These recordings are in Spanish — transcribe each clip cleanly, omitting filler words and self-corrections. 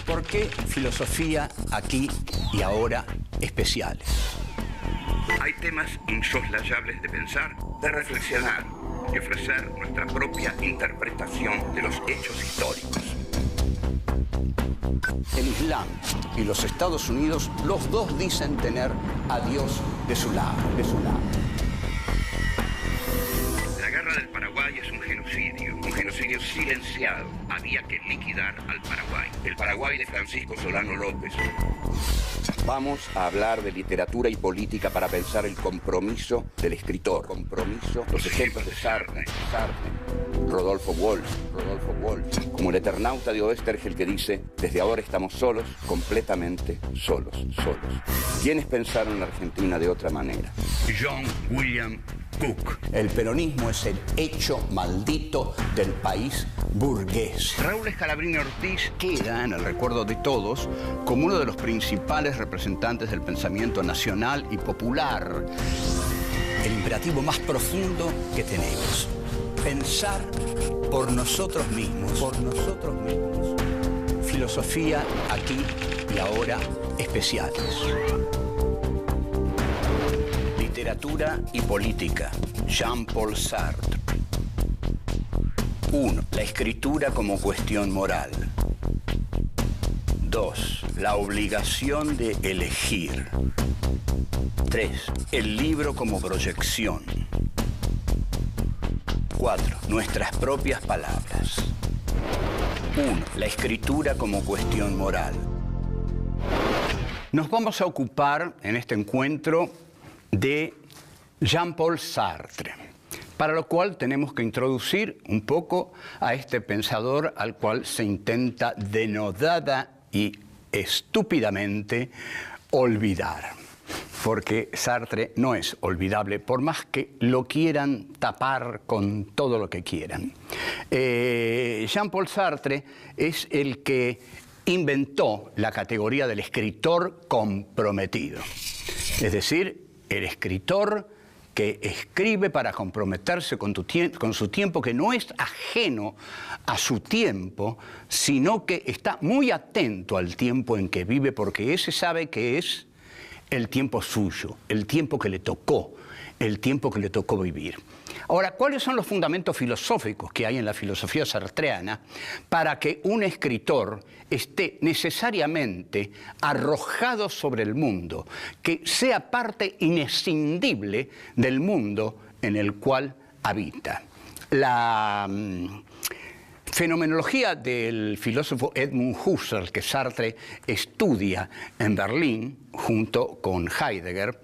¿Por qué filosofía aquí y ahora especiales? Hay temas insoslayables de pensar, de reflexionar y ofrecer nuestra propia interpretación de los hechos históricos. El Islam y los Estados Unidos, los dos dicen tener a Dios de su lado. La guerra del Paraguay es un genocidio silenciado. Había que liquidar al Paraguay. El Paraguay de Francisco Solano López. Vamos a hablar de literatura y política para pensar el compromiso del escritor. Los ejemplos de Sartre, Rodolfo Walsh, como el eternauta de Oestergel que dice: desde ahora estamos solos, completamente solos. ¿Quiénes pensaron en la Argentina de otra manera? John William Cook. El peronismo es el hecho maldito del país burgués. Raúl Escalabrini Ortiz Queda en el recuerdo de todos como uno de los principales representantes del pensamiento nacional y popular. El imperativo más profundo que tenemos: pensar por nosotros mismos. Filosofía aquí y ahora especiales. Literatura y política. Jean-Paul Sartre. 1. La escritura como cuestión moral. 2. La obligación de elegir. 3. El libro como proyección. 4. Nuestras propias palabras. 1. La escritura como cuestión moral. Nos vamos a ocupar en este encuentro de Jean-Paul Sartre, para lo cual tenemos que introducir un poco a este pensador al cual se intenta denodada y estúpidamente olvidar. Porque Sartre no es olvidable, por más que lo quieran tapar con todo lo que quieran. Jean-Paul Sartre es el que inventó la categoría del escritor comprometido. Es decir, el escritor que escribe para comprometerse con su tiempo, que no es ajeno a su tiempo, sino que está muy atento al tiempo en que vive, porque ese sabe que es el tiempo suyo, el tiempo que le tocó vivir. Ahora, ¿cuáles son los fundamentos filosóficos que hay en la filosofía sartreana para que un escritor esté necesariamente arrojado sobre el mundo, que sea parte inescindible del mundo en el cual habita? La fenomenología del filósofo Edmund Husserl, que Sartre estudia en Berlín junto con Heidegger,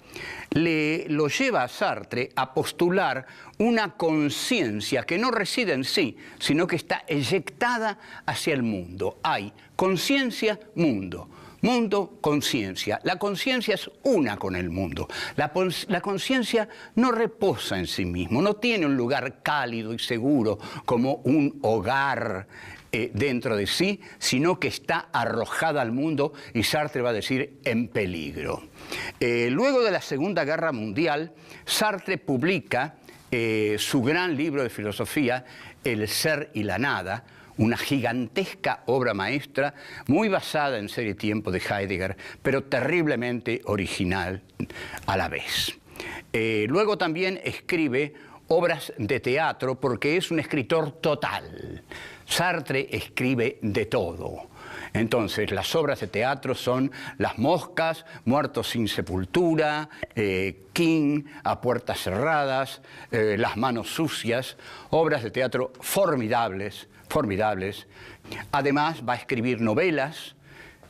lo lleva a Sartre a postular una conciencia que no reside en sí, sino que está eyectada hacia el mundo. Hay conciencia, mundo. Mundo, conciencia. La conciencia es una con el mundo. La conciencia no reposa en sí mismo, no tiene un lugar cálido y seguro como un hogar dentro de sí, sino que está arrojada al mundo, y Sartre va a decir en peligro. Luego de la Segunda Guerra Mundial, Sartre publica su gran libro de filosofía, El ser y la nada, una gigantesca obra maestra, muy basada en Ser y Tiempo de Heidegger, pero terriblemente original a la vez. Luego también escribe obras de teatro, porque es un escritor total. Sartre escribe de todo. Entonces, las obras de teatro son Las moscas, Muertos sin sepultura, King, A puertas cerradas, Las manos sucias, obras de teatro formidables. Además, va a escribir novelas,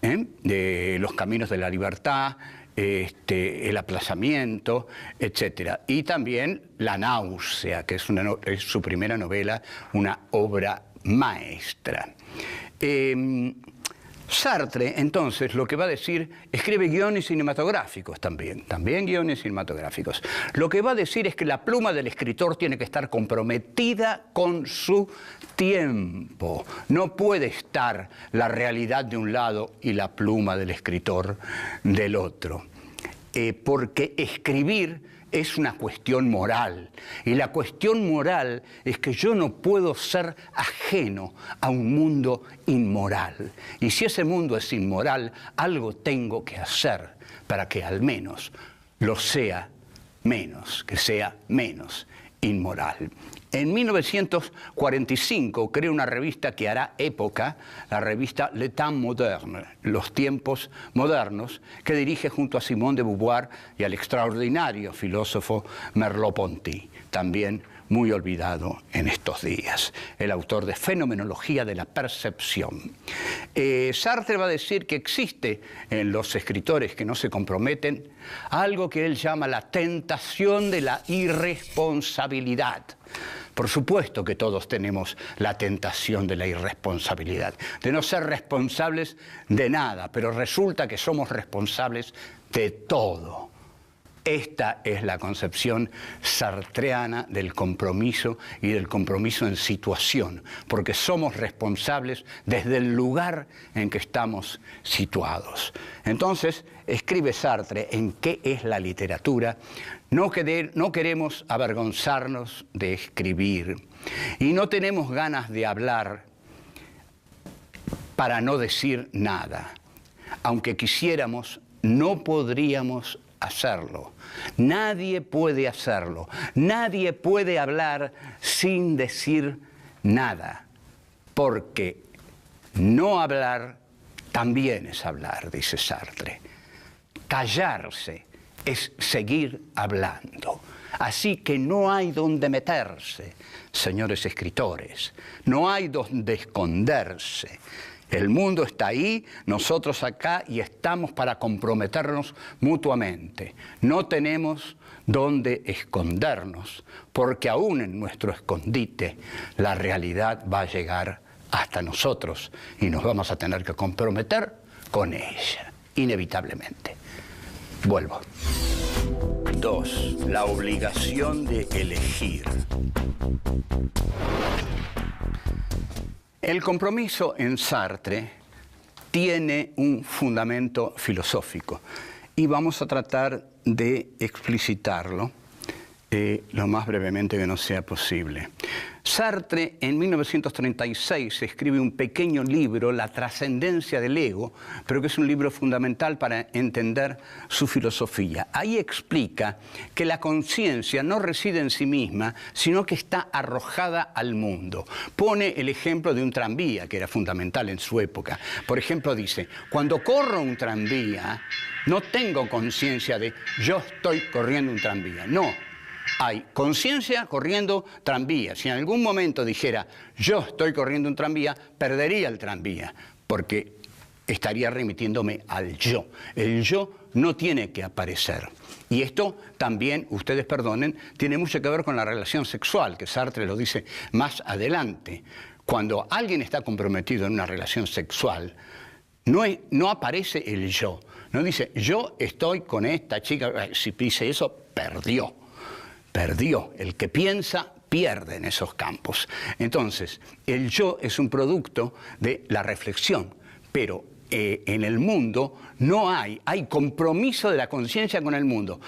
de Los caminos de la libertad, El aplazamiento, etc. Y también La náusea, que es su primera novela, una obra maestra. Sartre, entonces, lo que va a decir, escribe guiones cinematográficos también guiones cinematográficos. Lo que va a decir es que la pluma del escritor tiene que estar comprometida con su tiempo. No puede estar la realidad de un lado y la pluma del escritor del otro. Porque escribir es una cuestión moral. Y la cuestión moral es que yo no puedo ser ajeno a un mundo inmoral. Y si ese mundo es inmoral, algo tengo que hacer para que al menos lo sea menos, que sea menos inmoral. En 1945 creó una revista que hará época, la revista Le Temps Moderne, Los Tiempos Modernos, que dirige junto a Simone de Beauvoir y al extraordinario filósofo Merleau-Ponty, también muy olvidado en estos días, el autor de Fenomenología de la Percepción. Sartre va a decir que existe en los escritores que no se comprometen algo que él llama la tentación de la irresponsabilidad. Por supuesto que todos tenemos la tentación de la irresponsabilidad, de no ser responsables de nada, pero resulta que somos responsables de todo. Esta es la concepción sartreana del compromiso y del compromiso en situación, porque somos responsables desde el lugar en que estamos situados. Entonces, escribe Sartre en qué es la literatura. No queremos avergonzarnos de escribir y no tenemos ganas de hablar para no decir nada. Aunque quisiéramos, no podríamos hacerlo. Nadie puede hacerlo. Nadie puede hablar sin decir nada, porque no hablar también es hablar, dice Sartre. Callarse es seguir hablando. Así que no hay donde meterse, señores escritores. No hay donde esconderse. El mundo está ahí, nosotros acá, y estamos para comprometernos mutuamente. No tenemos donde escondernos, porque aún en nuestro escondite la realidad va a llegar hasta nosotros y nos vamos a tener que comprometer con ella, inevitablemente. Vuelvo. 2. La obligación de elegir. El compromiso en Sartre tiene un fundamento filosófico y vamos a tratar de explicitarlo lo más brevemente que nos sea posible. Sartre en 1936 escribe un pequeño libro, La trascendencia del ego, pero que es un libro fundamental para entender su filosofía. Ahí explica que la conciencia no reside en sí misma, sino que está arrojada al mundo. Pone el ejemplo de un tranvía, que era fundamental en su época. Por ejemplo, dice, cuando corro un tranvía, no tengo conciencia de yo estoy corriendo un tranvía. No. Hay conciencia corriendo tranvía. Si en algún momento dijera yo estoy corriendo un tranvía, perdería el tranvía, porque estaría remitiéndome al yo. El yo no tiene que aparecer. Y esto también, ustedes perdonen, tiene mucho que ver con la relación sexual, que Sartre lo dice más adelante. Cuando alguien está comprometido en una relación sexual, no aparece el yo. No dice yo estoy con esta chica. Si dice eso, perdió. Perdió. El que piensa pierde en esos campos. Entonces, el yo es un producto de la reflexión, pero en el mundo no hay compromiso de la conciencia con el mundo.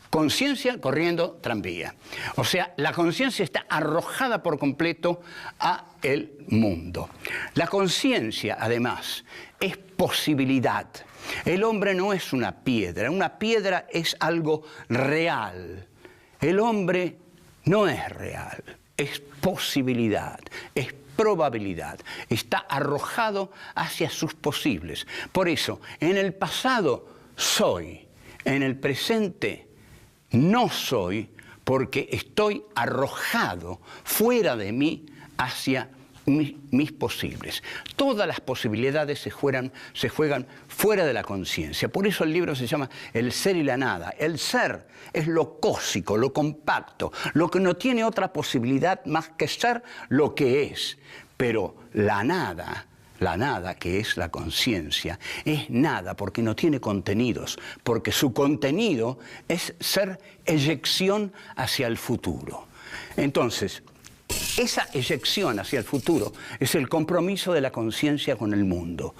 Conciencia corriendo tranvía. O sea, la conciencia está arrojada por completo a el mundo. La conciencia, además, es posibilidad. El hombre no es una piedra es algo real. El hombre no es real, es posibilidad, es probabilidad, está arrojado hacia sus posibles. Por eso, en el pasado soy, en el presente no soy, porque estoy arrojado fuera de mí hacia mis posibles. Todas las posibilidades se juegan fuera de la conciencia. Por eso el libro se llama El ser y la nada. El ser es lo cósico, lo compacto, lo que no tiene otra posibilidad más que ser lo que es. Pero la nada, que es la conciencia, es nada porque no tiene contenidos, porque su contenido es ser eyección hacia el futuro. Entonces, esa eyección hacia el futuro es el compromiso de la conciencia con el mundo.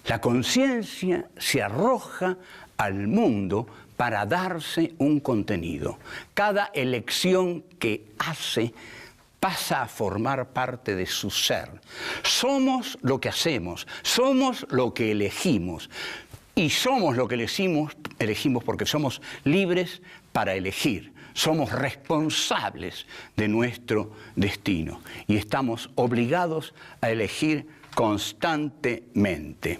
La conciencia se arroja al mundo para darse un contenido. Cada elección que hace pasa a formar parte de su ser. Somos lo que hacemos, somos lo que elegimos. Y somos lo que elegimos porque somos libres para elegir. Somos responsables de nuestro destino y estamos obligados a elegir constantemente.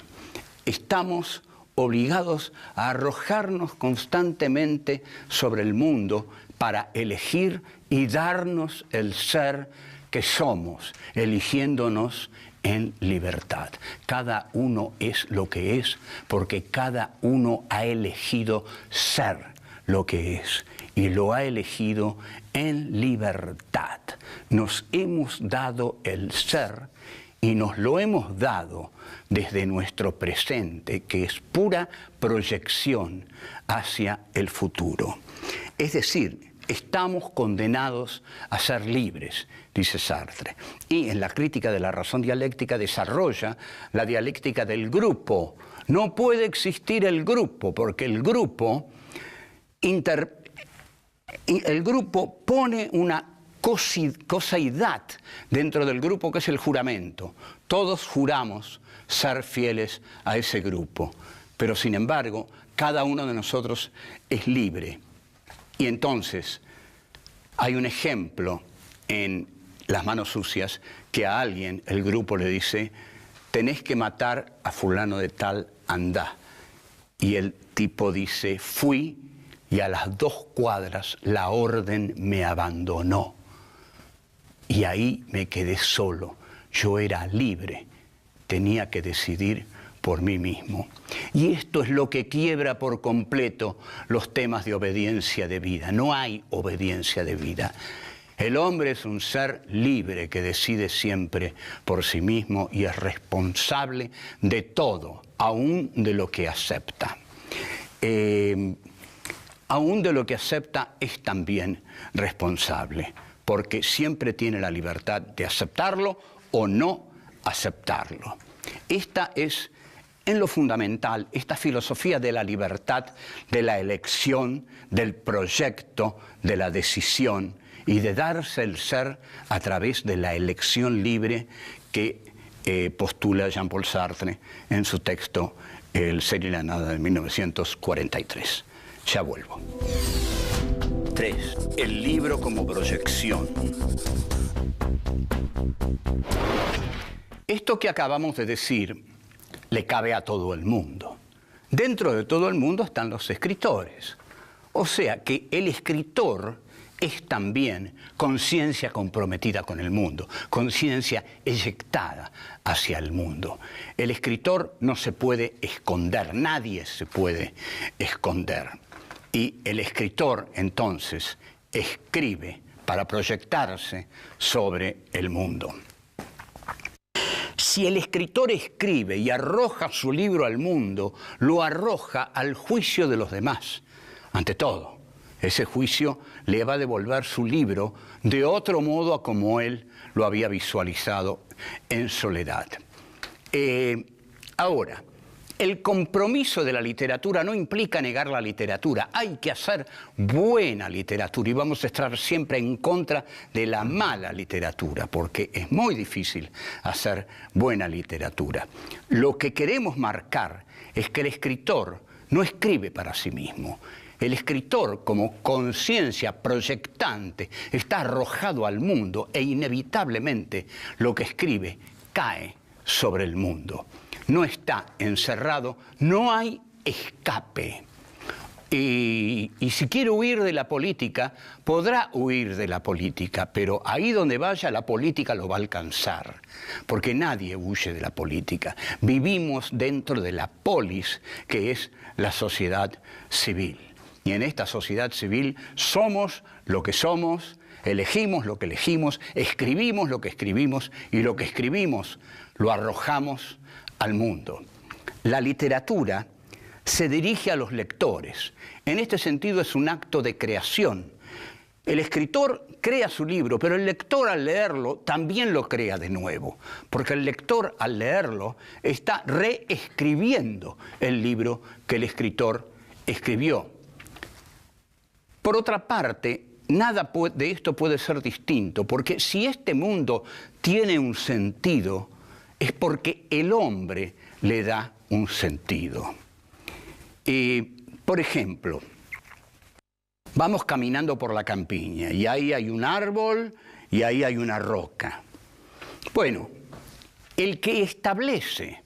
Estamos obligados a arrojarnos constantemente sobre el mundo para elegir y darnos el ser que somos, eligiéndonos en libertad. Cada uno es lo que es porque cada uno ha elegido ser lo que es y lo ha elegido en libertad. Nos hemos dado el ser y nos lo hemos dado desde nuestro presente, que es pura proyección hacia el futuro. Es decir, estamos condenados a ser libres, dice Sartre. Y en la crítica de la razón dialéctica desarrolla la dialéctica del grupo. No puede existir el grupo, porque el grupo pone una cosidad dentro del grupo que es el juramento. Todos juramos ser fieles a ese grupo, pero sin embargo, cada uno de nosotros es libre. Y entonces hay un ejemplo en Las manos sucias que a alguien el grupo le dice: tenés que matar a fulano de tal, andá. Y el tipo dice: fui y a las 2 cuadras la orden me abandonó. Y ahí me quedé solo. Yo era libre, tenía que decidir por mí mismo. Y esto es lo que quiebra por completo los temas de obediencia de vida. No hay obediencia de vida. El hombre es un ser libre que decide siempre por sí mismo y es responsable de todo, aún de lo que acepta. Aún de lo que acepta es también responsable, porque siempre tiene la libertad de aceptarlo o no aceptarlo. Esta es, en lo fundamental, esta filosofía de la libertad, de la elección, del proyecto, de la decisión y de darse el ser a través de la elección libre que postula Jean-Paul Sartre en su texto El ser y la nada de 1943. Ya vuelvo. 3. El libro como proyección. Esto que acabamos de decir le cabe a todo el mundo. Dentro de todo el mundo están los escritores. O sea que el escritor es también conciencia comprometida con el mundo, conciencia eyectada hacia el mundo. El escritor no se puede esconder, nadie se puede esconder. Y el escritor, entonces, escribe para proyectarse sobre el mundo. Si el escritor escribe y arroja su libro al mundo, lo arroja al juicio de los demás. Ante todo, ese juicio le va a devolver su libro de otro modo a como él lo había visualizado en soledad. Ahora, el compromiso de la literatura no implica negar la literatura. Hay que hacer buena literatura y vamos a estar siempre en contra de la mala literatura, porque es muy difícil hacer buena literatura. Lo que queremos marcar es que el escritor no escribe para sí mismo. El escritor, como conciencia proyectante, está arrojado al mundo e inevitablemente lo que escribe cae sobre el mundo. No está encerrado, no hay escape. Y si quiere huir de la política, podrá huir de la política, pero ahí donde vaya la política lo va a alcanzar, porque nadie huye de la política. Vivimos dentro de la polis, que es la sociedad civil. Y en esta sociedad civil somos lo que somos, elegimos lo que elegimos, escribimos lo que escribimos y lo que escribimos lo arrojamos al mundo. La literatura se dirige a los lectores. En este sentido es un acto de creación. El escritor crea su libro, pero el lector al leerlo también lo crea de nuevo, porque el lector al leerlo está reescribiendo el libro que el escritor escribió. Por otra parte, nada de esto puede ser distinto, porque si este mundo tiene un sentido, es porque el hombre le da un sentido. Por ejemplo, vamos caminando por la campiña y ahí hay un árbol y ahí hay una roca. Bueno, el que establece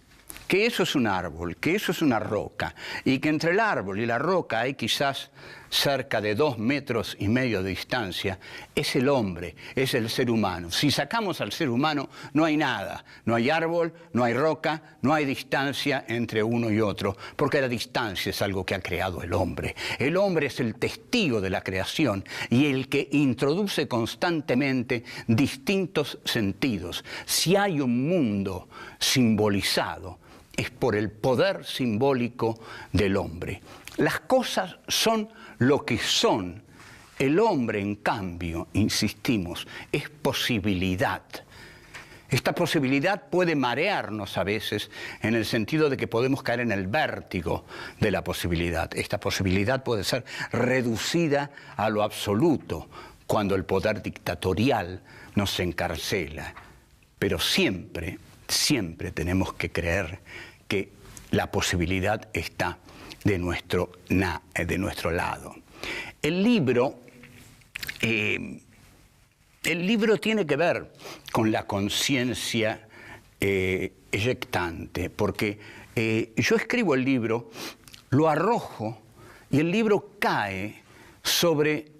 que eso es un árbol, que eso es una roca, y que entre el árbol y la roca hay quizás cerca de 2,5 metros de distancia, es el hombre, es el ser humano. Si sacamos al ser humano, no hay nada, no hay árbol, no hay roca, no hay distancia entre uno y otro, porque la distancia es algo que ha creado el hombre. El hombre es el testigo de la creación y el que introduce constantemente distintos sentidos. Si hay un mundo simbolizado, es por el poder simbólico del hombre. Las cosas son lo que son. El hombre, en cambio, insistimos, es posibilidad. Esta posibilidad puede marearnos a veces en el sentido de que podemos caer en el vértigo de la posibilidad. Esta posibilidad puede ser reducida a lo absoluto cuando el poder dictatorial nos encarcela. Pero siempre tenemos que creer que la posibilidad está de nuestro lado. El libro tiene que ver con la conciencia eyectante, porque yo escribo el libro, lo arrojo y el libro cae sobre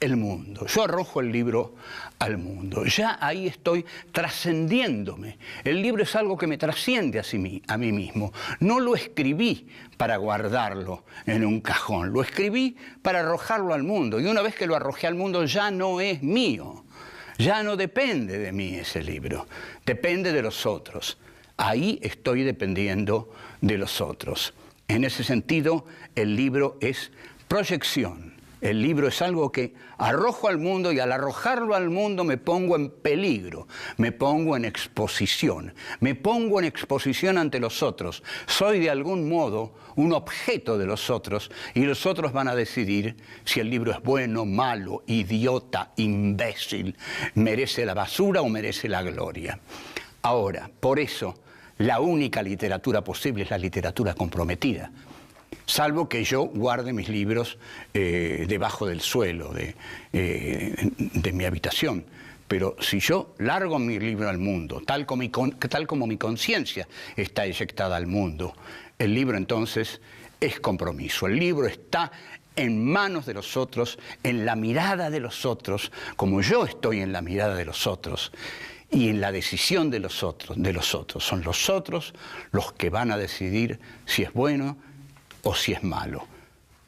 el mundo. Yo arrojo el libro al mundo. Ya ahí estoy trascendiéndome. El libro es algo que me trasciende a mí mismo. No lo escribí para guardarlo en un cajón. Lo escribí para arrojarlo al mundo. Y una vez que lo arrojé al mundo ya no es mío. Ya no depende de mí ese libro. Depende de los otros. Ahí estoy dependiendo de los otros. En ese sentido, el libro es proyección. El libro es algo que arrojo al mundo y al arrojarlo al mundo me pongo en peligro, me pongo en exposición ante los otros. Soy de algún modo un objeto de los otros y los otros van a decidir si el libro es bueno, malo, idiota, imbécil, merece la basura o merece la gloria. Ahora, por eso, la única literatura posible es la literatura comprometida. Salvo que yo guarde mis libros debajo del suelo de mi habitación. Pero si yo largo mi libro al mundo, tal como mi conciencia está eyectada al mundo, el libro entonces es compromiso. El libro está en manos de los otros, en la mirada de los otros, como yo estoy en la mirada de los otros. Y en la decisión de los otros. Son los otros los que van a decidir si es bueno o si es malo.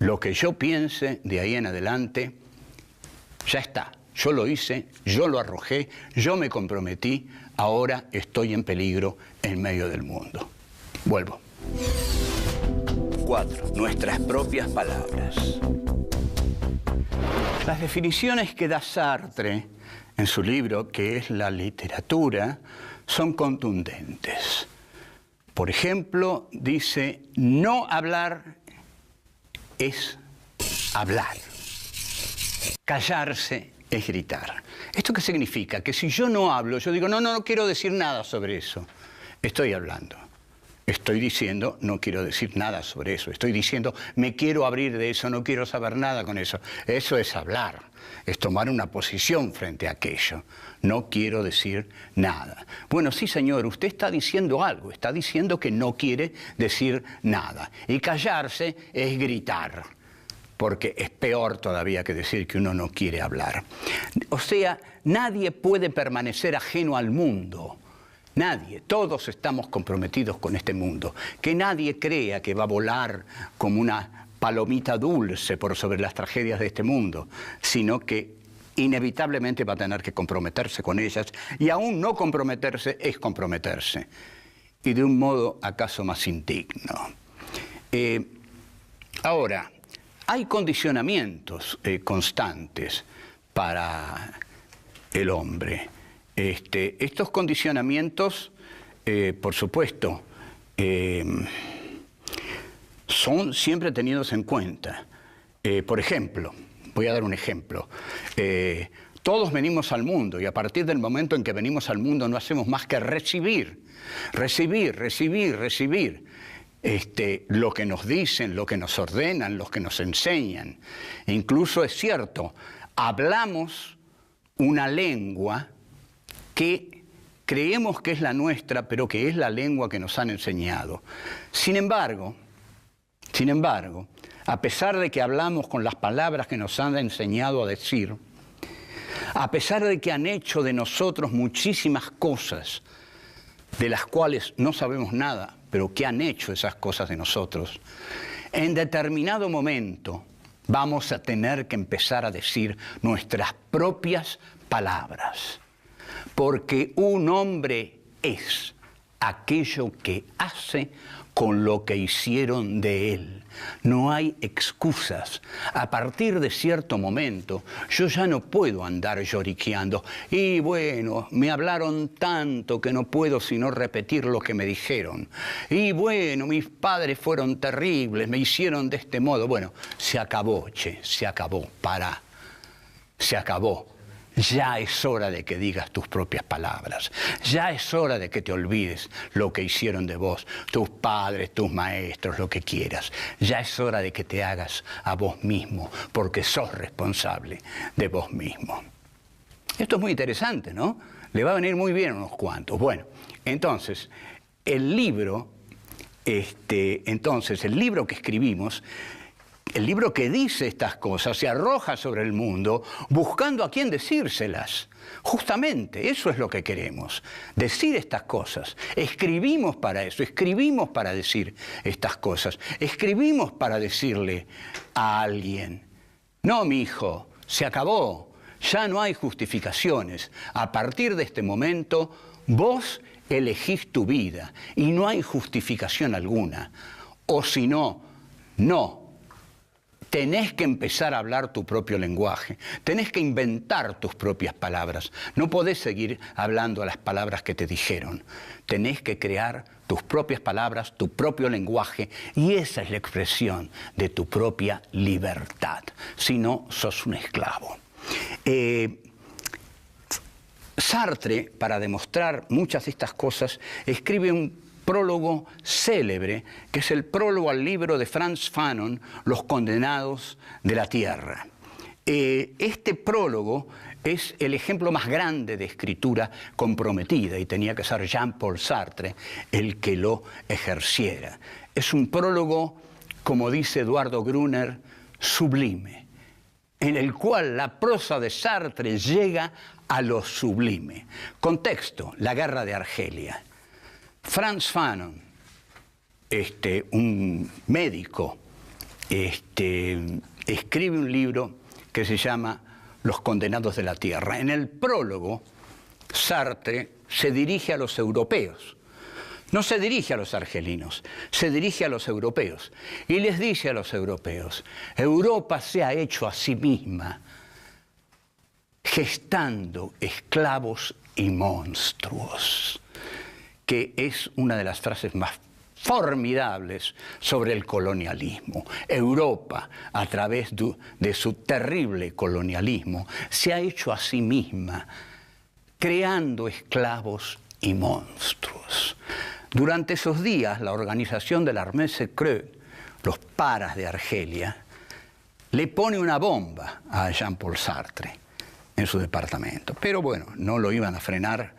Lo que yo piense de ahí en adelante, ya está. Yo lo hice, yo lo arrojé, yo me comprometí, ahora estoy en peligro en medio del mundo. Vuelvo. 4. Nuestras propias palabras. Las definiciones que da Sartre en su libro, que es la literatura, son contundentes. Por ejemplo, dice, no hablar es hablar. Callarse es gritar. ¿Esto qué significa? Que si yo no hablo, yo digo, no quiero decir nada sobre eso. Estoy hablando. Estoy diciendo, no quiero decir nada sobre eso. Estoy diciendo, me quiero abrir de eso, no quiero saber nada con eso. Eso es hablar, es tomar una posición frente a aquello. No quiero decir nada. Bueno, sí, señor, usted está diciendo algo. Está diciendo que no quiere decir nada. Y callarse es gritar, porque es peor todavía que decir que uno no quiere hablar. O sea, nadie puede permanecer ajeno al mundo. Nadie, todos estamos comprometidos con este mundo. Que nadie crea que va a volar como una palomita dulce por sobre las tragedias de este mundo, sino que inevitablemente va a tener que comprometerse con ellas, y aún no comprometerse es comprometerse, y de un modo acaso más indigno. Ahora, hay condicionamientos constantes para el hombre. Estos condicionamientos, por supuesto, son siempre tenidos en cuenta. Por ejemplo, Voy a dar un ejemplo. Todos venimos al mundo y a partir del momento en que venimos al mundo no hacemos más que recibir, recibir, recibir, recibir. Lo que nos dicen, lo que nos ordenan, lo que nos enseñan. Incluso es cierto, hablamos una lengua que creemos que es la nuestra, pero que es la lengua que nos han enseñado. Sin embargo, a pesar de que hablamos con las palabras que nos han enseñado a decir, a pesar de que han hecho de nosotros muchísimas cosas de las cuales no sabemos nada, pero que han hecho esas cosas de nosotros, en determinado momento vamos a tener que empezar a decir nuestras propias palabras. Porque un hombre es aquello que hace con lo que hicieron de él. No hay excusas. A partir de cierto momento, yo ya no puedo andar lloriqueando. Y bueno, me hablaron tanto que no puedo sino repetir lo que me dijeron. Y bueno, mis padres fueron terribles, me hicieron de este modo. Bueno, se acabó, se acabó, pará. Se acabó. Ya es hora de que digas tus propias palabras. Ya es hora de que te olvides lo que hicieron de vos, tus padres, tus maestros, lo que quieras. Ya es hora de que te hagas a vos mismo, porque sos responsable de vos mismo. Esto es muy interesante, ¿no? Le va a venir muy bien a unos cuantos. Bueno, entonces, el libro que escribimos, el libro que dice estas cosas se arroja sobre el mundo buscando a quién decírselas. Justamente, eso es lo que queremos, decir estas cosas. Escribimos para eso, escribimos para decir estas cosas. Escribimos para decirle a alguien, no, mi hijo, se acabó, ya no hay justificaciones. A partir de este momento, vos elegís tu vida y no hay justificación alguna. O si no, no. Tenés que empezar a hablar tu propio lenguaje, tenés que inventar tus propias palabras. No podés seguir hablando a las palabras que te dijeron. Tenés que crear tus propias palabras, tu propio lenguaje, y esa es la expresión de tu propia libertad. Si no, sos un esclavo. Sartre, para demostrar muchas de estas cosas, escribe un prólogo célebre, que es el prólogo al libro de Frantz Fanon, Los condenados de la tierra. Este prólogo es el ejemplo más grande de escritura comprometida y tenía que ser Jean-Paul Sartre el que lo ejerciera. Es un prólogo, como dice Eduardo Gruner, sublime, en el cual la prosa de Sartre llega a lo sublime. Contexto, la guerra de Argelia. Frantz Fanon, un médico, escribe un libro que se llama Los condenados de la tierra. En el prólogo, Sartre se dirige a los europeos. No se dirige a los argelinos, se dirige a los europeos. Y les dice a los europeos, Europa se ha hecho a sí misma, gestando esclavos y monstruos, que es una de las frases más formidables sobre el colonialismo. Europa, a través de su terrible colonialismo, se ha hecho a sí misma, creando esclavos y monstruos. Durante esos días, la organización de l'Armée Secrète, los paras de Argelia, le pone una bomba a Jean-Paul Sartre en su departamento. Pero bueno, no lo iban a frenar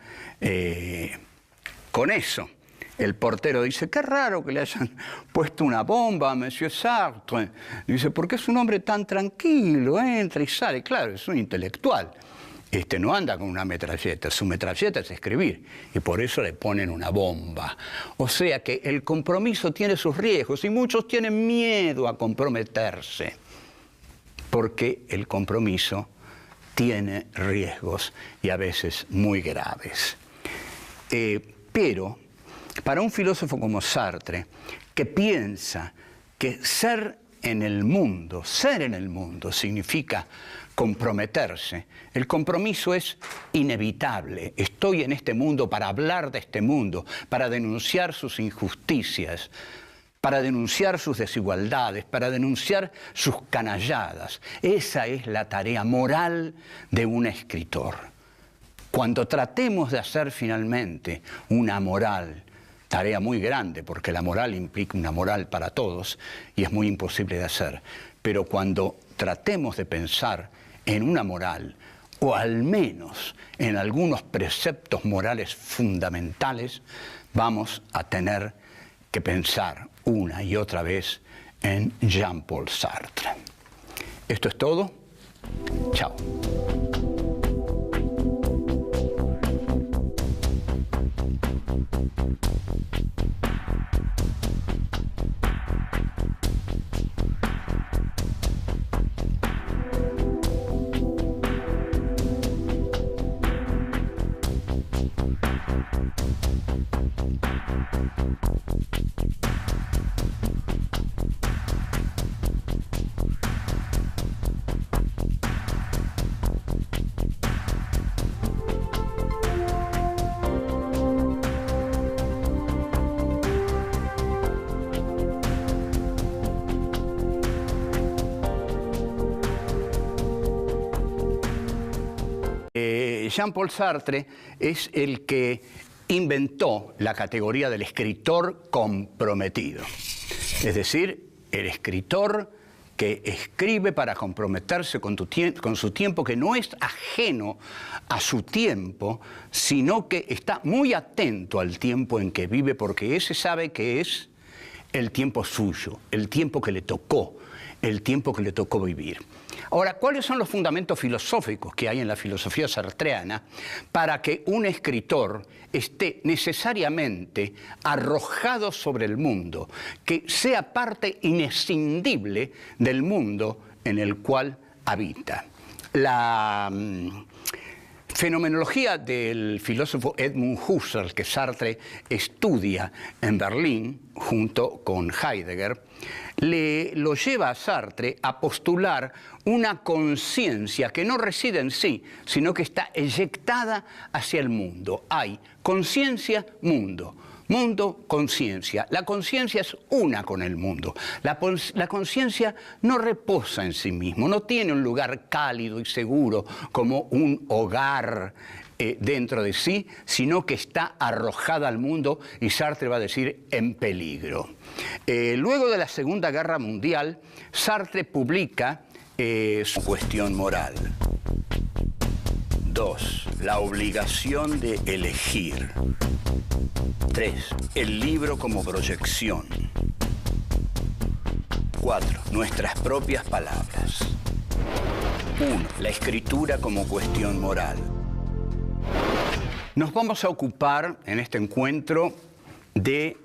con eso. El portero dice, qué raro que le hayan puesto una bomba a Monsieur Sartre. Dice, porque es un hombre tan tranquilo, entra y sale. Claro, es un intelectual. No anda con una metralleta, su metralleta es escribir, y por eso le ponen una bomba. O sea que el compromiso tiene sus riesgos, y muchos tienen miedo a comprometerse, porque el compromiso tiene riesgos, y a veces muy graves. Pero para un filósofo como Sartre, que piensa que ser en el mundo significa comprometerse, el compromiso es inevitable. Estoy en este mundo para hablar de este mundo, para denunciar sus injusticias. para denunciar sus desigualdades, para denunciar sus canalladas. Esa es la tarea moral de un escritor. Cuando tratemos de hacer finalmente una moral, tarea muy grande, porque la moral implica una moral para todos y es muy imposible de hacer, pero cuando tratemos de pensar en una moral, o al menos en algunos preceptos morales fundamentales, vamos a tener que pensar una y otra vez en Jean-Paul Sartre. Esto es todo. Chao. Jean-Paul Sartre es el que inventó la categoría del escritor comprometido. Es decir, el escritor que escribe para comprometerse con su tiempo, que no es ajeno a su tiempo, sino que está muy atento al tiempo en que vive, porque ese sabe que es el tiempo suyo, el tiempo que le tocó, el tiempo que le tocó vivir. Ahora, ¿cuáles son los fundamentos filosóficos que hay en la filosofía sartreana para que un escritor esté necesariamente arrojado sobre el mundo, que sea parte inescindible del mundo en el cual habita? La fenomenología del filósofo Edmund Husserl, que Sartre estudia en Berlín junto con Heidegger, lo lleva a Sartre a postular una conciencia que no reside en sí, sino que está eyectada hacia el mundo. Hay conciencia, mundo. Mundo, conciencia. La conciencia es una con el mundo. La conciencia no reposa en sí mismo, no tiene un lugar cálido y seguro como un hogar dentro de sí, sino que está arrojada al mundo, y Sartre va a decir en peligro. Luego de la Segunda Guerra Mundial, Sartre publica su Cuestión Moral. 2. La obligación de elegir. 3. El libro como proyección. 4. Nuestras propias palabras. 1. La escritura como cuestión moral. Nos vamos a ocupar en este encuentro de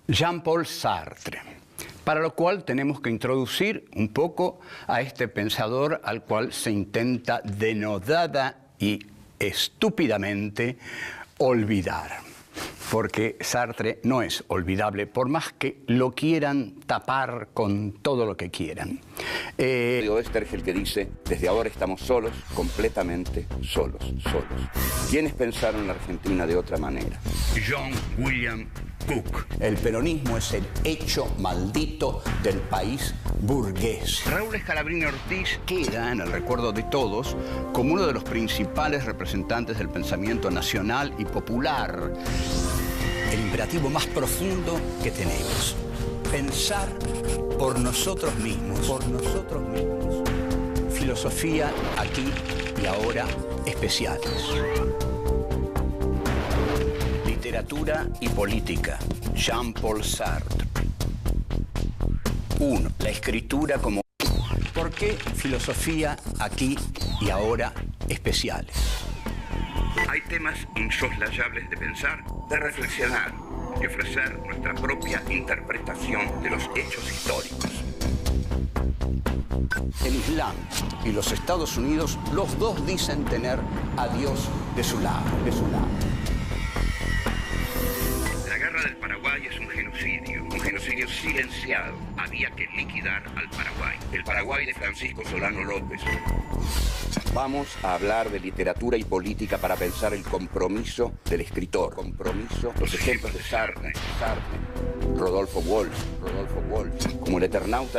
Jean-Paul Sartre, para lo cual tenemos que introducir un poco a este pensador al cual se intenta denodada y estúpidamente olvidar. Porque Sartre no es olvidable, por más que lo quieran tapar con todo lo que quieran. Oestergel, que dice: desde ahora estamos solos, completamente solos. ¿Quiénes pensaron en la Argentina de otra manera? John William Cook. El peronismo es el hecho maldito del país burgués. Raúl Scalabrini Ortiz queda en el recuerdo de todos como uno de los principales representantes del pensamiento nacional y popular. El imperativo más profundo que tenemos: pensar por nosotros mismos. Filosofía aquí y ahora especiales. Literatura y política, Jean-Paul Sartre. 1. La escritura como... ¿Por qué filosofía aquí y ahora especiales? Hay temas insoslayables de pensar, de reflexionar y ofrecer nuestra propia interpretación de los hechos históricos. El Islam y los Estados Unidos, los dos dicen tener a Dios de su lado. La guerra del Paraguay Paraguay es un genocidio silenciado. Había que liquidar al Paraguay. El Paraguay de Francisco Solano López. Vamos a hablar de literatura y política para pensar el compromiso del escritor. Compromiso, los ejemplos de Sartre, Rodolfo Walsh, como el Eternauta